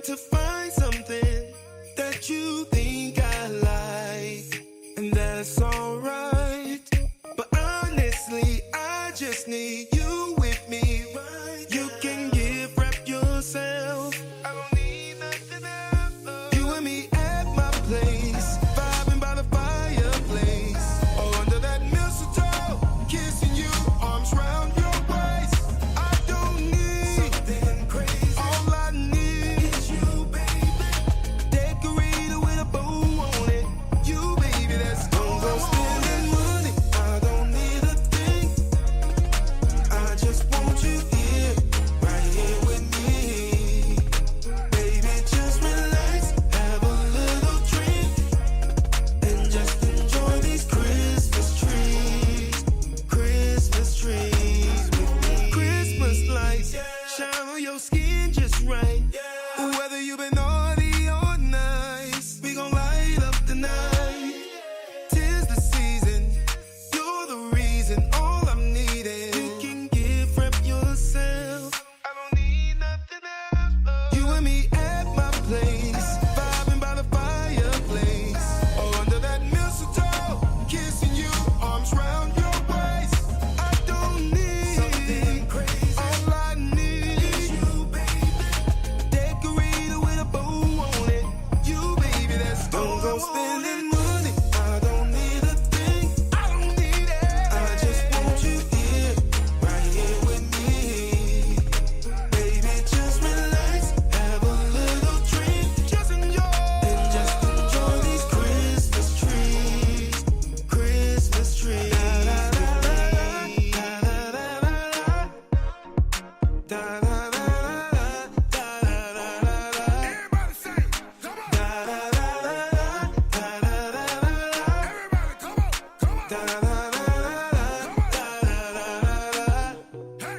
to find something that you think I like, and that's alright. But honestly, I just need you with me. You can give rep yourself. I don't need nothing else. You and me at my place, vibing by the fireplace, or under that mistletoe, kissing you, arms round your waist. I don't need something crazy. All I need is you, baby. Decorated with a bow on it. You, baby, that's don't go spending money. I don't need a thing. I just want you here, right here with me. Baby, just relax, have a little drink, and just enjoy these Christmas trees. Christmas trees with me. Christmas lights shine on your skin just right. Whether you've been naughty or nice, we gon' light up the night. 'Tis the season, you're the reason, all I'm needing. You can give rep yourself. I don't need nothing else. You and me at my place, vibing by the fireplace, or under that mistletoe, kissing you, arms round your waist. I don't need something crazy. All I need is you, baby. Decorated with a bow on it. You, baby, that's don't go spending money. I don't need a thing. I don't need it. I just want you here, right here with me. Baby, just relax, have a little drink, just enjoy, and just enjoy these Christmas trees. Christmas trees. Da da da da da da da da da da da da da da. Everybody say, come on. Da da da da da da da da. Everybody, come on, come on. Da da da da da da da da.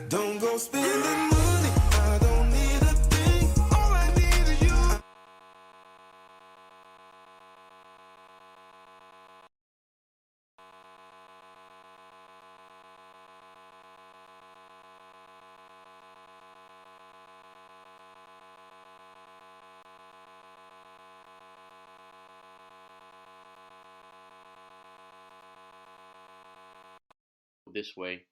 Don't go spending money. I don't need a thing. All I need is you. This way.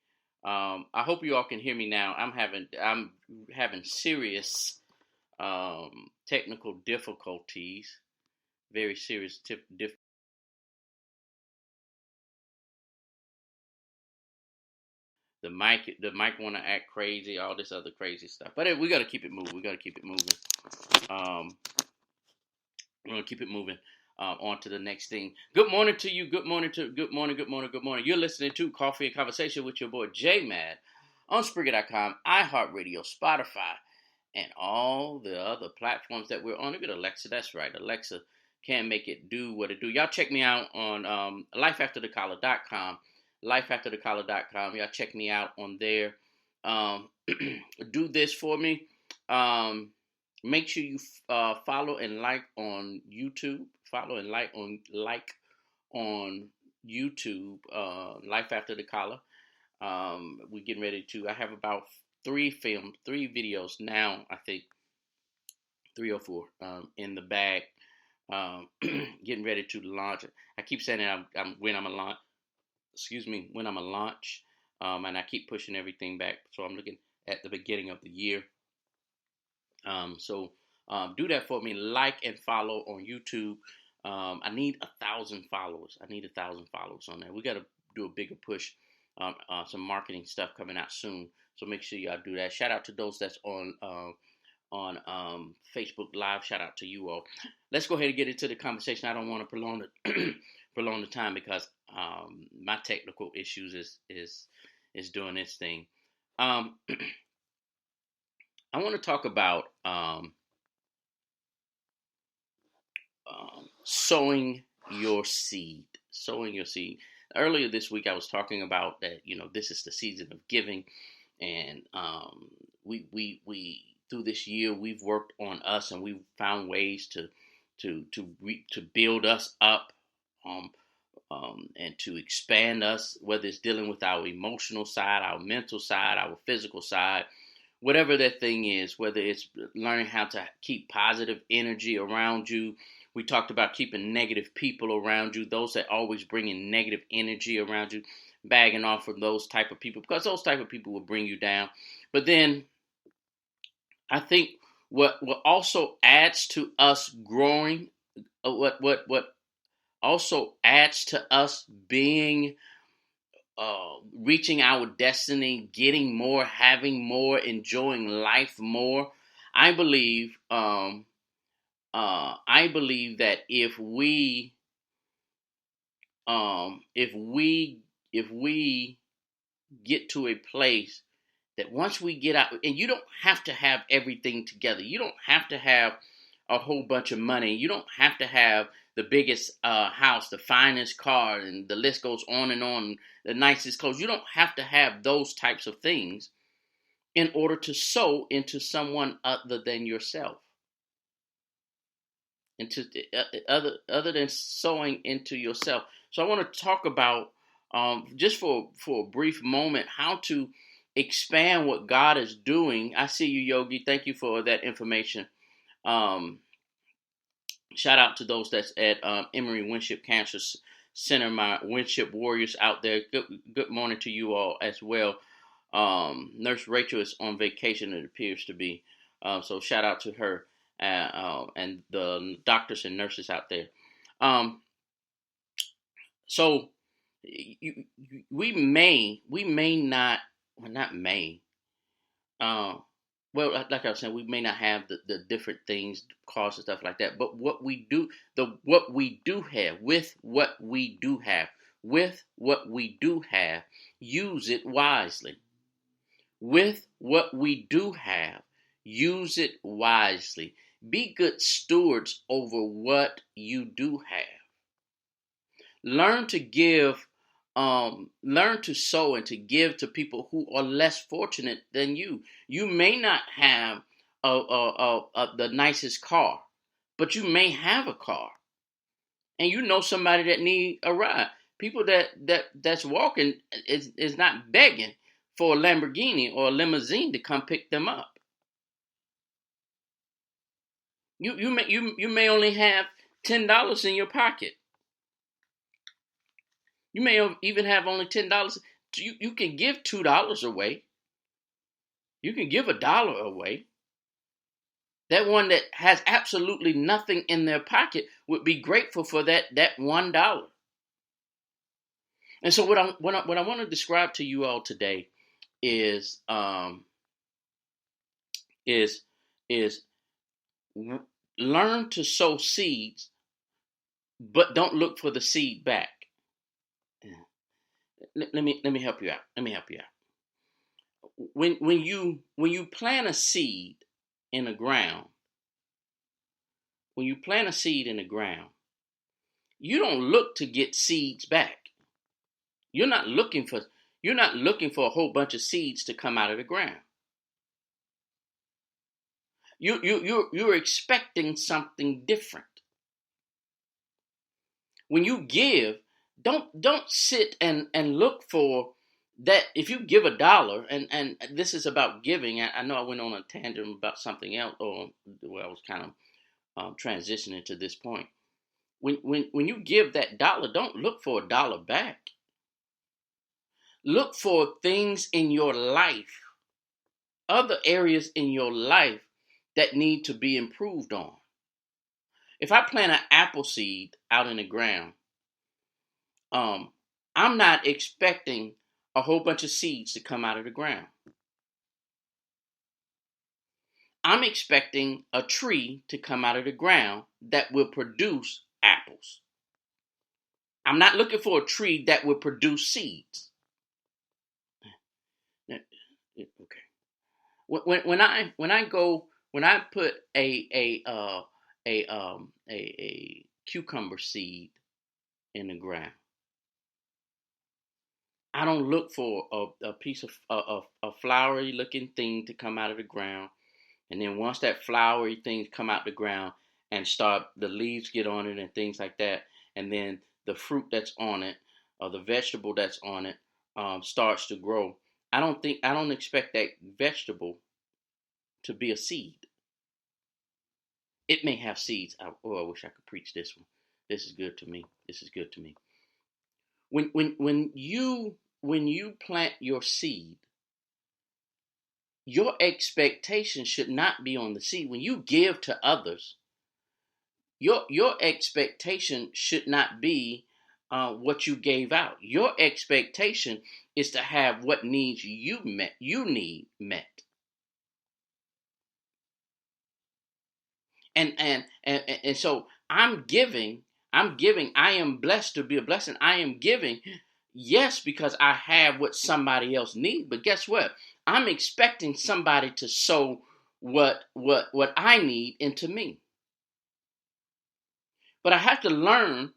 I hope you all can hear me now. I'm having serious technical difficulties. Very serious the mic want to act crazy, all this other crazy stuff. But we got to keep it moving. We got to keep it moving. We're gonna keep it moving. On to the next thing. Good morning to you. Good morning. Good morning. You're listening to Coffee and Conversation with your boy J Mad on Spreaker.com, iHeartRadio, Spotify, and all the other platforms that we're on. Look at Alexa. That's right. Alexa can make it do what it do. Y'all check me out on lifeafterthecollar.com. Lifeafterthecollar.com. Y'all check me out on there. Do this for me. Make sure you follow and like on YouTube. Follow and like on YouTube. Life After the Collar. We're getting ready to. I have about three videos now. I think 3 or 4 in the bag. Getting ready to launch it. I keep saying that when I'm a launch. Excuse me, when I'm a launch. And I keep pushing everything back. So I'm looking at the beginning of the year. So do that for me. Like and follow on YouTube. I need 1,000 followers. I need 1,000 followers on there. We got to do a bigger push. Some marketing stuff coming out soon. So make sure y'all do that. Shout out to those that's on Facebook Live. Shout out to you all. Let's go ahead and get into the conversation. I don't want to prolong the time because my technical issues is doing its thing. I want to talk about sowing your seed. Sowing your seed. Earlier this week, I was talking about that. This is the season of giving, and we through this year we've worked on us, and we've found ways to build us up, and to expand us. Whether it's dealing with our emotional side, our mental side, our physical side. whatever that thing is, whether it's learning how to keep positive energy around you. We talked about keeping negative people around you, those that always bring in negative energy around you, bagging off of those type of people, because those type of people will bring you down. But then I think what also adds to us growing, what also adds to us being reaching our destiny, getting more, having more, enjoying life more. I believe that if we get to a place that once we get out, and you don't have to have everything together. You don't have to have a whole bunch of money. You don't have to have the biggest house, the finest car, and the list goes on and on, the nicest clothes. You don't have to have those types of things in order to sow into someone other than yourself. Into other than sowing into yourself. So I want to talk about just for a brief moment how to expand what God is doing. I see you, Yogi. Thank you for that information. Shout out to those that's at Emory Winship Cancer Center, my Winship warriors out there. Good morning to you all as well. Nurse Rachel is on vacation, it appears to be. So shout out to her and the doctors and nurses out there. So we may not, well, not may. Well, like I was saying, we may not have the different things, costs and stuff like that. But what we do have, with what we do have, use it wisely. With what we do have, use it wisely. Be good stewards over what you do have. Learn to give, learn to sow and to give to people who are less fortunate than you. You may not have the nicest car, but you may have a car, and you know somebody that need a ride. People that's walking is not begging for a Lamborghini or a limousine to come pick them up. You may only have $10 in your pocket. You may even have only $10. You can give $2 away. You can give $1 away. That one that has absolutely nothing in their pocket would be grateful for that $1. And so what I want to describe to you all today is learn to sow seeds, but don't look for the seed back. Let me help you out. When you plant a seed in the ground, you don't look to get seeds back. You're not looking for a whole bunch of seeds to come out of the ground. You're expecting something different. When you give, don't sit and look for that. If you give $1, and this is about giving. I know I went on a tangent about something else, or I was kind of transitioning to this point. When you give that $1, don't look for $1 back. Look for things in your life, other areas in your life that need to be improved on. If I plant an apple seed out in the ground, I'm not expecting a whole bunch of seeds to come out of the ground. I'm expecting a tree to come out of the ground that will produce apples. I'm not looking for a tree that will produce seeds. Okay. When I put a cucumber seed in the ground, I don't look for a piece of a flowery looking thing to come out of the ground, and then once that flowery thing come out the ground and start, the leaves get on it and things like that, and then the fruit that's on it or the vegetable that's on it starts to grow. I don't expect that vegetable to be a seed. It may have seeds. I wish I could preach this one. This is good to me. This is good to me. When you plant your seed, your expectation should not be on the seed. When you give to others, your expectation should not be what you gave out. Your expectation is to have what needs you need met. And so I'm giving, I am blessed to be a blessing. I am giving, yes, because I have what somebody else needs. But guess what? I'm expecting somebody to sow what I need into me. But I have to learn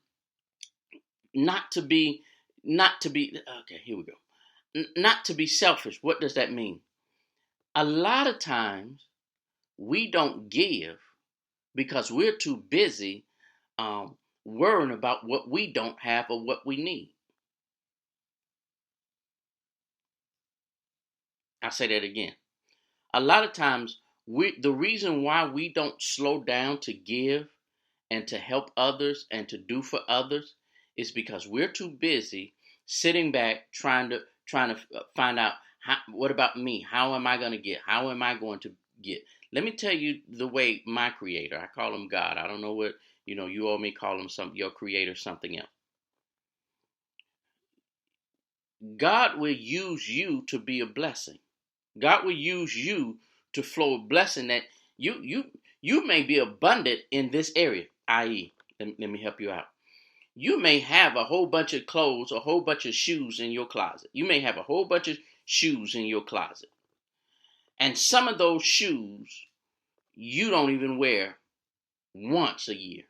not to be, okay, here we go. Not to be selfish. What does that mean? A lot of times we don't give because we're too busy worrying about what we don't have or what we need. I'll say that again. A lot of times, the reason why we don't slow down to give and to help others and to do for others is because we're too busy sitting back trying to find out, what about me? How am I going to get? How am I going to get? Let me tell you the way my creator, I call him God. I don't know what, you all may call him your creator, something else. God will use you to be a blessing. God will use you to flow a blessing that you may be abundant in this area, i.e., let me help you out. You may have a whole bunch of clothes, a whole bunch of shoes in your closet. You may have a whole bunch of shoes in your closet. And some of those shoes you don't even wear once a year.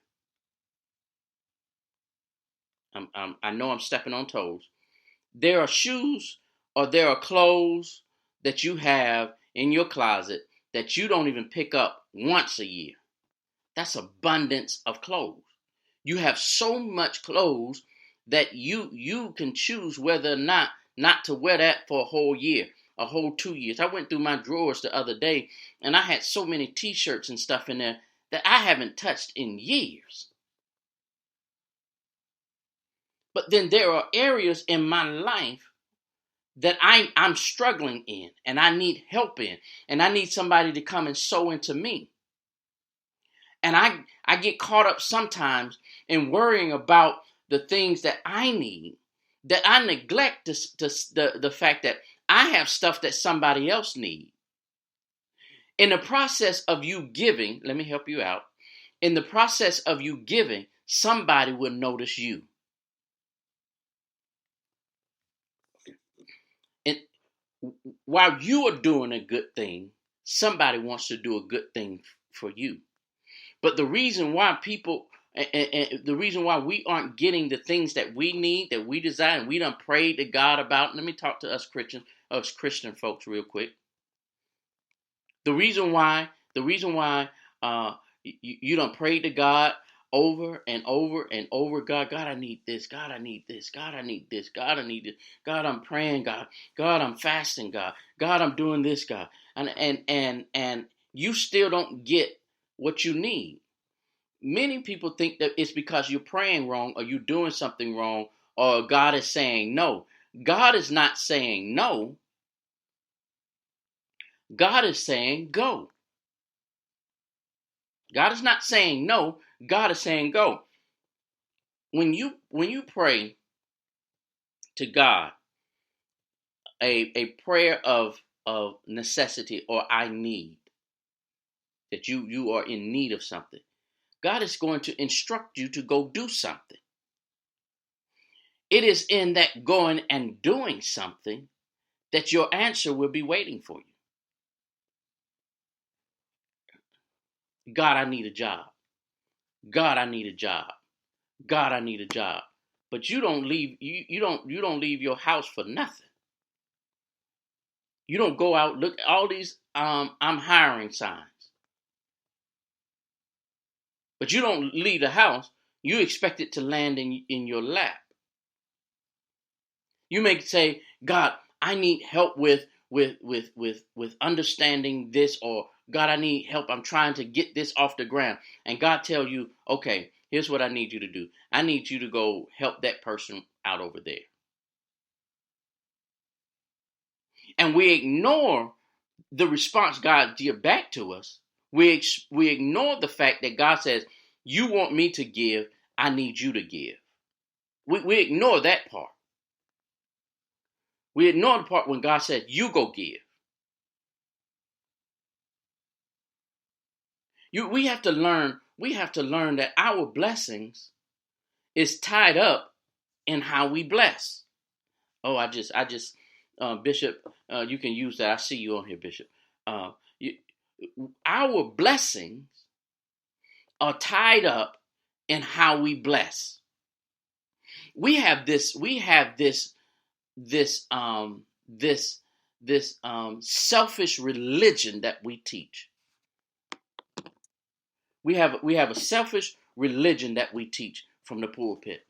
I know I'm stepping on toes. There are shoes or there are clothes that you have in your closet that you don't even pick up once a year. That's abundance of clothes. You have so much clothes that you can choose whether or not to wear that for a whole year, a whole 2 years. I went through my drawers the other day and I had so many t-shirts and stuff in there that I haven't touched in years. But then there are areas in my life that I'm struggling in and I need help in, and I need somebody to come and sow into me. And I get caught up sometimes in worrying about the things that I need, that I neglect the fact that I have stuff that somebody else needs. In the process of you giving, let me help you out. In the process of you giving, somebody will notice you. And while you are doing a good thing, somebody wants to do a good thing for you. But the reason why the reason why we aren't getting the things that we need, that we desire, and we done prayed to God about. Let me talk to us Christian folks real quick. The reason why you done prayed to God over and over and over. God, I need this. God, I need this. God, I need this. God, I need this. God, I'm praying. God, I'm fasting. God, I'm doing this. God, and you still don't get what you need. Many people think that it's because you're praying wrong or you're doing something wrong or God is saying no. God is not saying no. God is saying go. God is not saying no. God is saying go. When you pray to God a prayer of necessity or I need, that you are in need of something, God is going to instruct you to go do something. It is in that going and doing something that your answer will be waiting for you. God, I need a job. God, I need a job. God, I need a job. But you don't leave leave your house for nothing. You don't go out, look at all these I'm hiring signs. But you don't leave the house. You expect it to land in your lap. You may say, God, I need help with understanding this, or God, I need help. I'm trying to get this off the ground. And God tell you, okay, here's what I need you to do. I need you to go help that person out over there. And we ignore the response God gives back to us. We ignore the fact that God says, you want me to give, I need you to give. We ignore that part. We ignore the part when God said, you go give. We have to learn that our blessings is tied up in how we bless. Oh, Bishop, you can use that. I see you on here, Bishop. Our blessings are tied up in how we bless. We have this selfish religion that we teach. We have a selfish religion that we teach from the pulpit.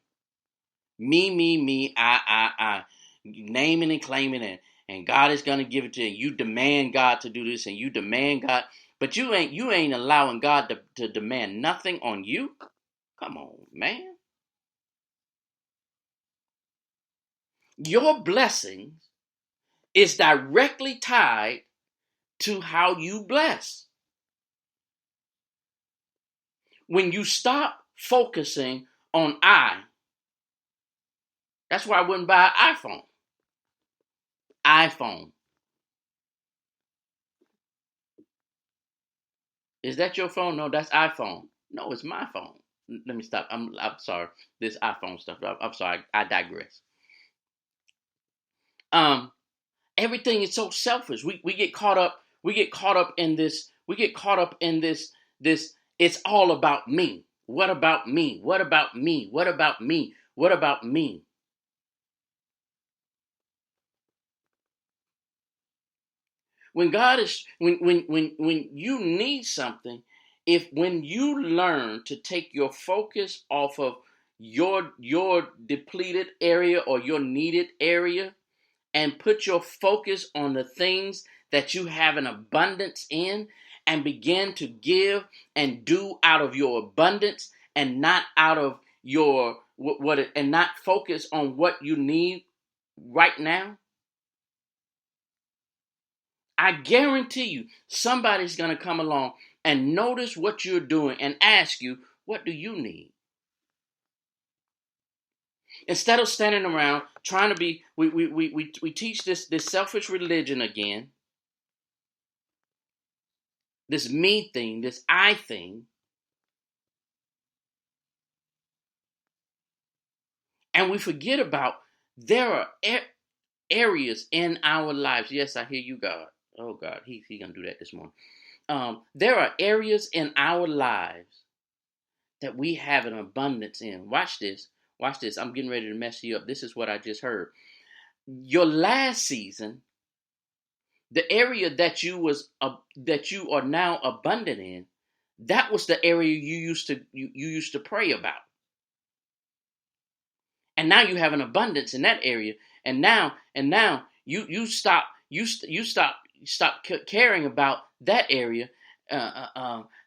Me, I, naming and claiming it, and God is gonna give it to you. You demand God to do this, and you demand God, but you ain't allowing God to demand nothing on you. Come on, man. Your blessings is directly tied to how you bless. When you stop focusing on that's why I wouldn't buy an iPhone. Is that your phone? No, that's iPhone. No, it's my phone. Let me stop. I'm sorry. This iPhone stuff. I'm sorry. I digress. Everything is so selfish. We get caught up. We get caught up in this. We get caught up in this. It's all about me. What about me? What about me? What about me? What about me? When you need something, when you learn to take your focus off of your depleted area or your needed area and put your focus on the things that you have an abundance in and begin to give and do out of your abundance and not out of your and not focus on what you need right now, I guarantee you somebody's going to come along and notice what you're doing and ask you, what do you need? Instead of standing around trying to be, we teach this selfish religion again, this me thing, this I thing, and we forget about there are areas in our lives. Yes, I hear you, God. Oh, God, he going to do that this morning. There are areas in our lives that we have an abundance in. Watch this. Watch this. I'm getting ready to mess you up. This is what I just heard. Your last season, the area that you are now abundant in, that was the area you used to pray about. And now you have an abundance in that area. And now you stop caring about that area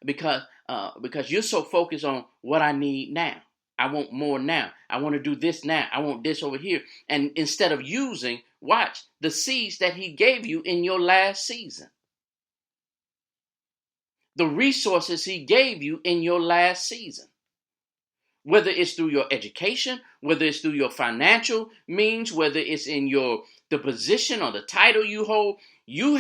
because you're so focused on what I need now. I want more now. I want to do this now. I want this over here. And instead of using, watch, the seeds that he gave you in your last season. The resources he gave you in your last season. Whether it's through your education, whether it's through your financial means, whether it's in the position or the title you hold, you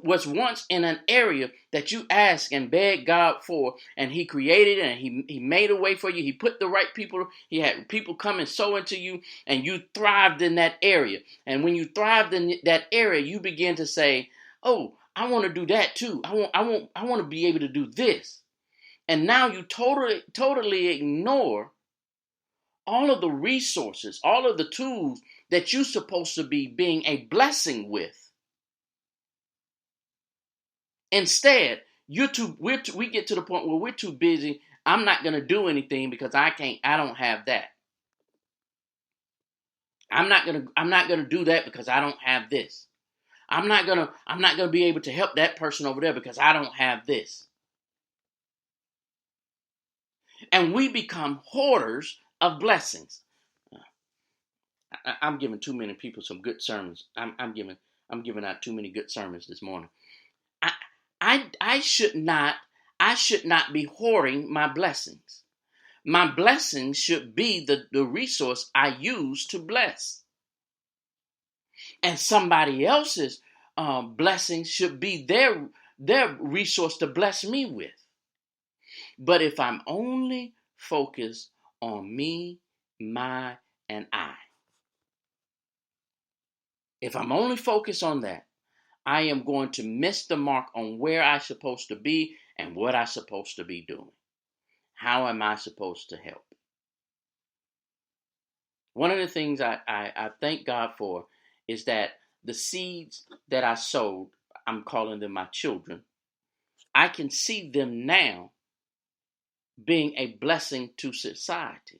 was once in an area that you asked and begged God for, and he created it and he made a way for you. He put the right people, he had people come and sow into you, and you thrived in that area. And when you thrived in that area, you begin to say, oh, I want to do that too. I want to be able to do this. And now you totally ignore all of the resources, all of the tools that you're supposed to be being a blessing with. Instead, we get to the point where we're too busy. I'm not going to do anything because I don't have that. I'm not going to do that because I don't have this. I'm not gonna be able to help that person over there because I don't have this. And we become hoarders of blessings. I'm giving too many people some good sermons. I'm giving out too many good sermons this morning. I should not be hoarding my blessings. My blessings should be the resource I use to bless. And somebody else's blessings should be their resource to bless me with. But if I'm only focused on me, my, and I, if I'm only focused on that, I am going to miss the mark on where I'm supposed to be and what I'm supposed to be doing. How am I supposed to help? One of the things I thank God for is that the seeds that I sowed, I'm calling them my children, I can see them now being a blessing to society.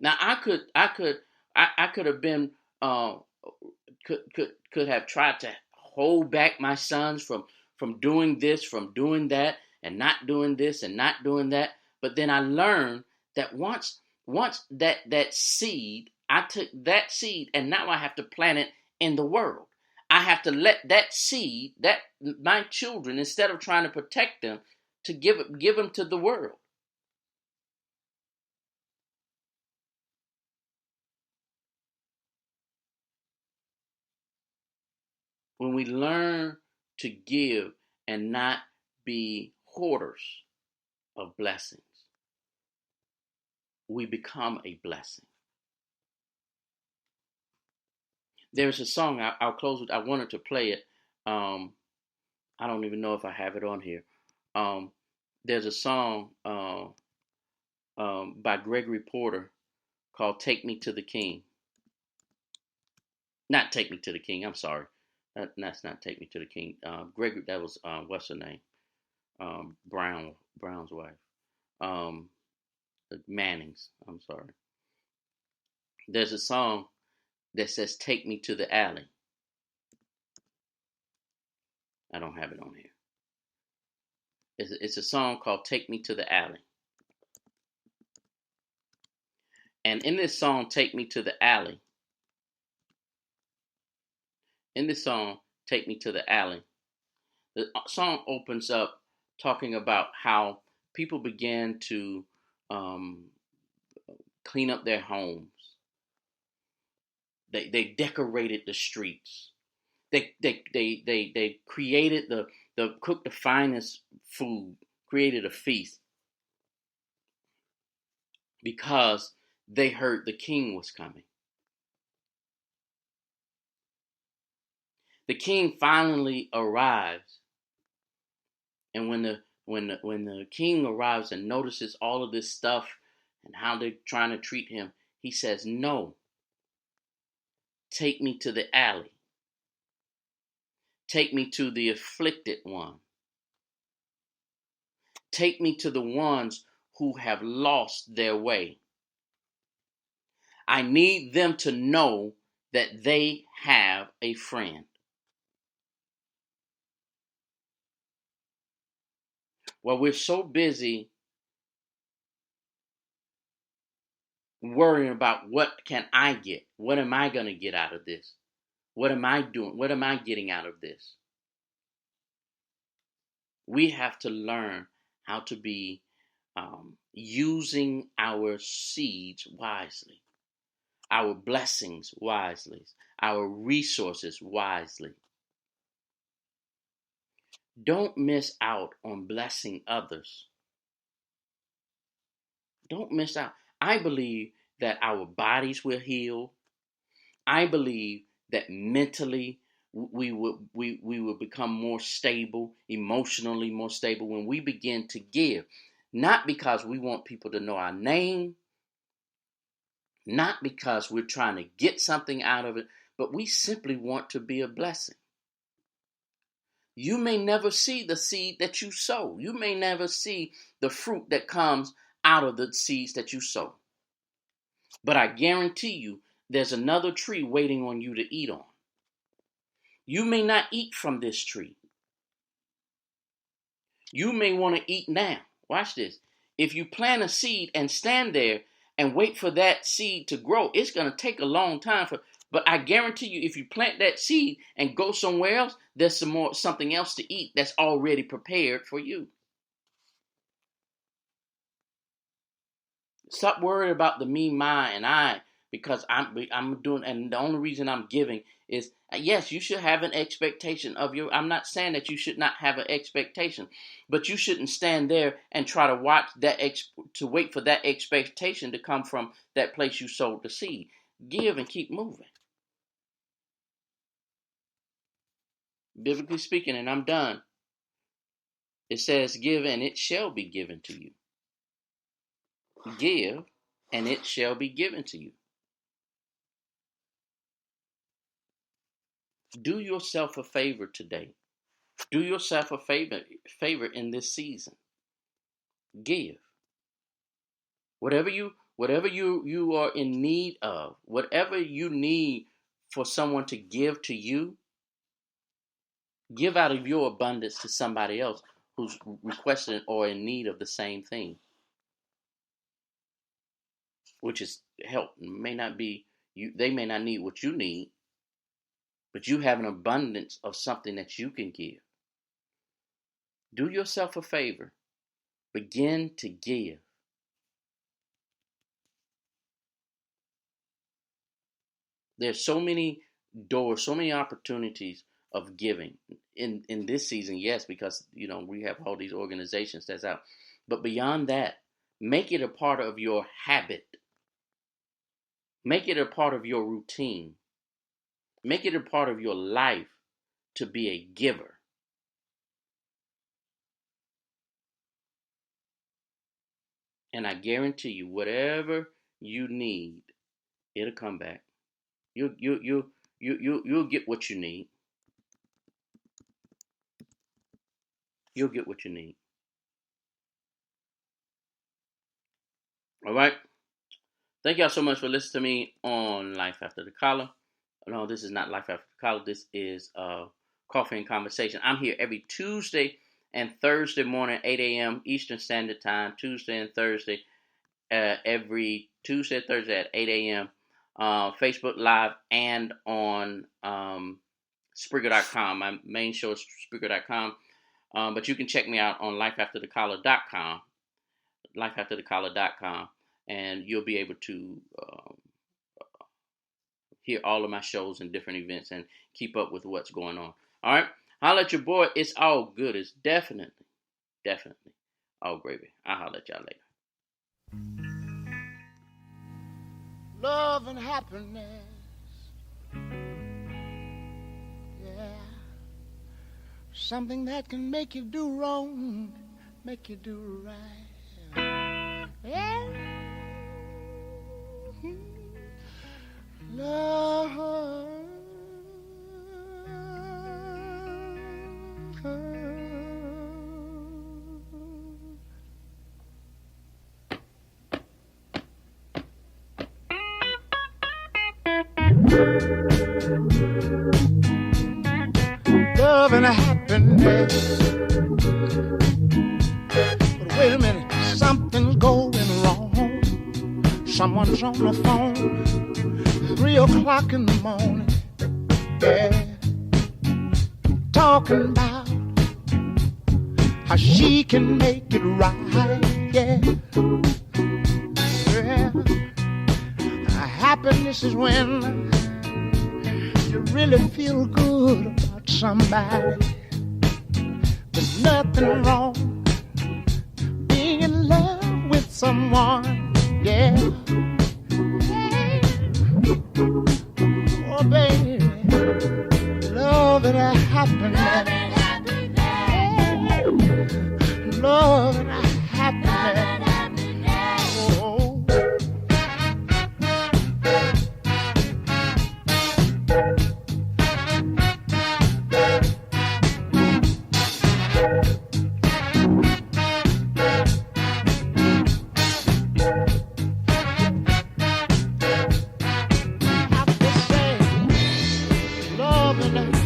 Now I could have been could have tried to hold back my sons from doing this, from doing that, and not doing this and not doing that. But then I learned that once that seed, I took that seed and now I have to plant it in the world. I have to let that seed, that my children, instead of trying to protect them, to give them to the world. When we learn to give and not be hoarders of blessings, we become a blessing. There's a song, I'll close with, I wanted to play it. I don't even know if I have it on here. There's a song by Gregory Porter called Take Me to the King. Not Take Me to the King, I'm sorry. That's not Take Me to the King. Gregory, that was, what's her name? Brown's wife. Manning's, I'm sorry. There's a song that says Take Me to the Alley. I don't have it on here. It's a song called Take Me to the Alley. And in this song, Take Me to the Alley, the song opens up talking about how people began to clean up their homes. They decorated the streets. They created cooked the finest food, created a feast because they heard the king was coming. The king finally arrives, and when the king arrives and notices all of this stuff and how they're trying to treat him, he says, "No, take me to the alley. Take me to the afflicted one. Take me to the ones who have lost their way. I need them to know that they have a friend." Well, we're so busy worrying about what can I get? What am I going to get out of this? What am I doing? What am I getting out of this? We have to learn how to be using our seeds wisely, our blessings wisely, our resources wisely. Don't miss out on blessing others. Don't miss out. I believe that our bodies will heal. I believe that mentally we will become more stable, emotionally more stable when we begin to give. Not because we want people to know our name, not because we're trying to get something out of it, but we simply want to be a blessing. You may never see the seed that you sow. You may never see the fruit that comes out of the seeds that you sow. But I guarantee you, there's another tree waiting on you to eat on. You may not eat from this tree. You may want to eat now. Watch this. If you plant a seed and stand there and wait for that seed to grow, it's going to take a long time. But I guarantee you, if you plant that seed and go somewhere else, there's something else to eat that's already prepared for you. Stop worrying about the me, my, and I, because I'm doing, and the only reason I'm giving is, yes, you should have an expectation of your. I'm not saying that you should not have an expectation, but you shouldn't stand there and try to watch that to wait for that expectation to come from that place you sowed the seed. Give and keep moving. Biblically speaking, and I'm done. It says, "Give and it shall be given to you." Give, and it shall be given to you. Do yourself a favor today. Do yourself a favor in this season. Give. Whatever you are in need of, whatever you need for someone to give to you, give out of your abundance to somebody else who's requesting or in need of the same thing. Which is help. May not be you. They may not need what you need, but you have an abundance of something that you can give. Do yourself a favor. Begin to give. There's so many doors, so many opportunities of giving in this season. Yes, because we have all these organizations that's out. But beyond that, make it a part of your habit. Make it a part of your routine. Make it a part of your life to be a giver. And I guarantee you, whatever you need, it'll come back. You'll get what you need. You'll get what you need. All right. Thank y'all so much for listening to me on Life After the Collar. No, this is not Life After the Collar. This is Coffee and Conversation. I'm here every Tuesday and Thursday morning, 8 a.m. Eastern Standard Time. Tuesday and Thursday, every Tuesday and Thursday at 8 a.m. Facebook Live and on Spreaker.com. My main show is Spreaker.com. But you can check me out on lifeafterthecollar.com. Lifeafterthecollar.com. And you'll be able to hear all of my shows and different events and keep up with what's going on. All right. Holla at your boy. It's all good. It's definitely all gravy. I'll holler at y'all later. Love and happiness. Yeah. Something that can make you do wrong, make you do right. Yeah. Love. Love and happiness. But wait a minute, something's going wrong. Someone's on the phone, 3 o'clock in the morning, yeah, talking about how she can make it right, yeah. Happiness is when you really feel good about somebody. There's nothing wrong being in love with someone, yeah. Oh, baby, love and happiness. Love and happiness.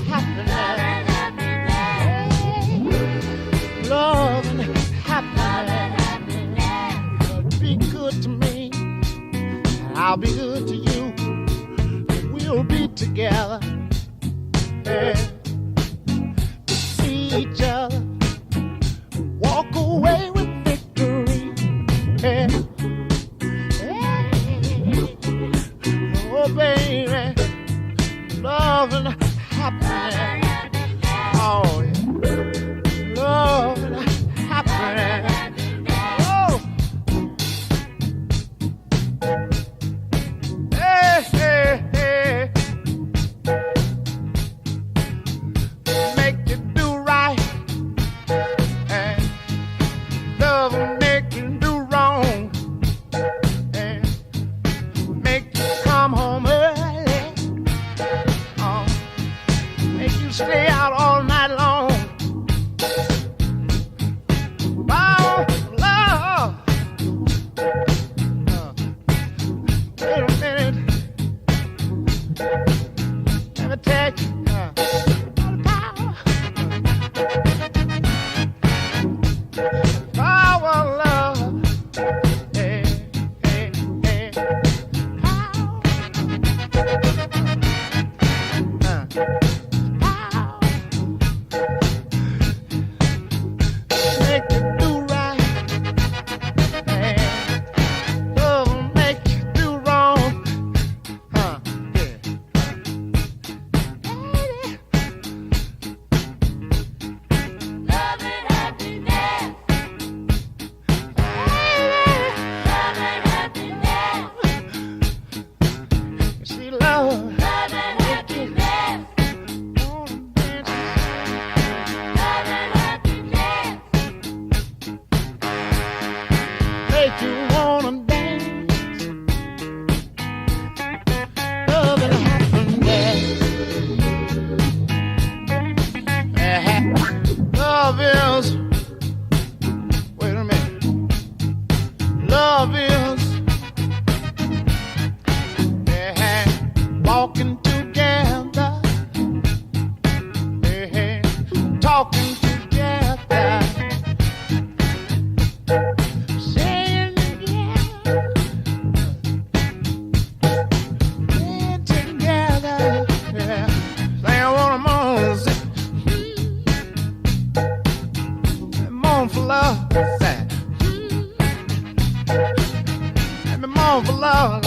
Happy I'll be good to you. We'll be together. Yeah. See each other. Walk away with victory. Yeah. Oh, baby. Love and happiness. Oh, yeah. Love and happiness. Oh. Hey, hey, hey. Make you do right. And love will make you do wrong. And make you come home early. Oh. Make you stay out all night long. Oh, love. Wait a minute. Let me tell you. Power, love. Hey, hey, hey. Make you do right, and love will make you do wrong. Yeah. Love and happiness. Love and happiness. You see, love. Love and happiness. Love and happiness. Make you wanna dance. Love and happiness. Love is. Wait a minute. Love is. Walking together. Talking together. Saying together. Saying together. Yeah. Saying what I'm on. I'm on for love. Let me on for love.